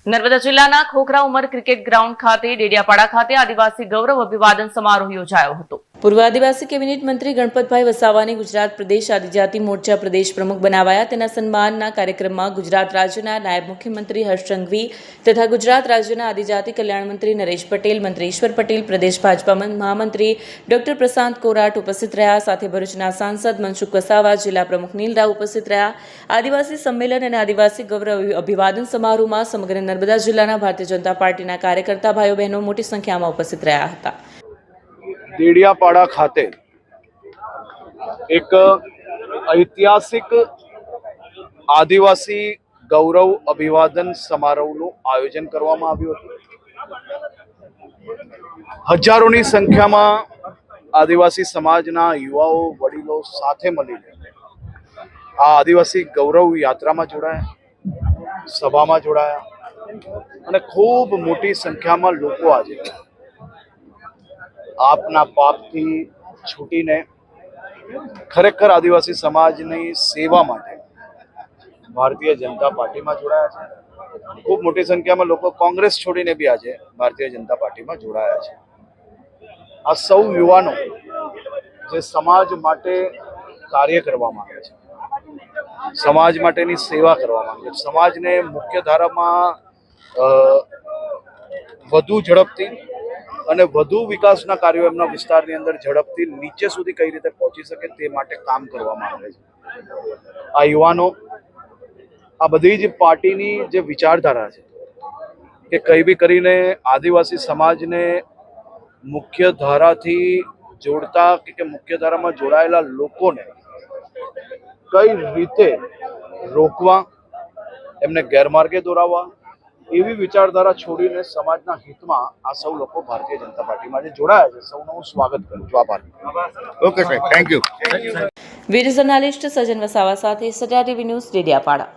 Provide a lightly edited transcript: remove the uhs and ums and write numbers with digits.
નર્મદા જિલ્લાના ખોખરા ઉમર cricket ground ખાતે ડેડિયાપાડા ખાતે આદિવાસી ગૌરવ અભિવાદન સમારોહ યોજાયો હતો। પૂર્વ આદિવાસી કેબિનેટ મંત્રી ગણપતભાઈ વસાવાને ગુજરાત પ્રદેશ આદિજાતિ મોરચા પ્રદેશ પ્રમુખ બનાવાયા। તેના સન્માનના કાર્યક્રમમાં ગુજરાત રાજ્યના નાયબ મુખ્યમંત્રી હર્ષ સંઘવી તથા ગુજરાત રાજ્યના આદિજાતિ કલ્યાણ મંત્રી નરેશ પટેલ, મંત્રી ઈશ્વર પટેલ, પ્રદેશ ભાજપા મહામંત્રી ડોક્ટર પ્રશાંત કોરાટ ઉપસ્થિત રહ્યા। સાથે ભરૂચના સાંસદ મનસુખ વસાવા, જિલ્લા પ્રમુખ નીલ રાવ ઉપસ્થિત રહ્યા। આદિવાસી સંમેલન અને આદિવાસી ગૌરવ અભિવાદન સમારોહમાં સમગ્ર નર્મદા જિલ્લાના ભારતીય જનતા પાર્ટીના કાર્યકર્તા ભાઈઓ બહેનો મોટી સંખ્યામાં ઉપસ્થિત રહ્યા હતા। ડેડિયાપાડા ખાતે એક ઐતિહાસિક આદિવાસી ગૌરવ અભિવાદન સમારોહનું આયોજન કરવામાં આવ્યું હતું। હજારોની સંખ્યામાં આદિવાસી સમાજના યુવાઓ, વડીલો સાથે મળીને આ આદિવાસી ગૌરવ યાત્રામાં જોડાયા, સભામાં જોડાયા અને ખૂબ મોટી સંખ્યામાં લોકો આજે આપના પાપથી છૂટીને ખરેખર આદિવાસી સમાજની સેવા માટે ભારતીય જનતા પાર્ટીમાં જોડાયા છે। ખૂબ મોટી સંખ્યામાં લોકો કોંગ્રેસ છોડીને બી આજે ભારતીય જનતા પાર્ટીમાં જોડાયા છે। આ સૌ યુવાનો જે સમાજ માટે કાર્ય કરવા માંગે છે, સમાજ માટેની સેવા કરવા માંગે છે, સમાજને મુખ્ય ધારામાં વધુ ઝડપથી અને વધુ વિકાસના કાર્યો એમના વિસ્તારની અંદર ઝડપથી નીચે સુધી કઈ રીતે પહોંચી શકે તે માટે કામ કરવામાં આવે છે। આ યુવાનો આ બધી જ પાર્ટીની જે વિચારધારા છે કે કઈ બી કરીને આદિવાસી સમાજને મુખ્ય ધારાથી જોડતા કે મુખ્ય ધારામાં જોડાયેલા લોકોને કઈ રીતે રોકવા, એમને ગેરમાર્ગે દોરાવવા, એવી વિચારધારા છોડીને સમાજના હિતમાં આ સૌ લોકો ભારતીય જનતા પાર્ટીમાં જે જોડાયા છે, સૌનું હું સ્વાગત કરું છું। આભાર। ઓકે સાહેબ, thank you. Video journalist Sajan Vasava સાથે સત્યા ટીવી ન્યૂઝ, ડેડિયાપાડા।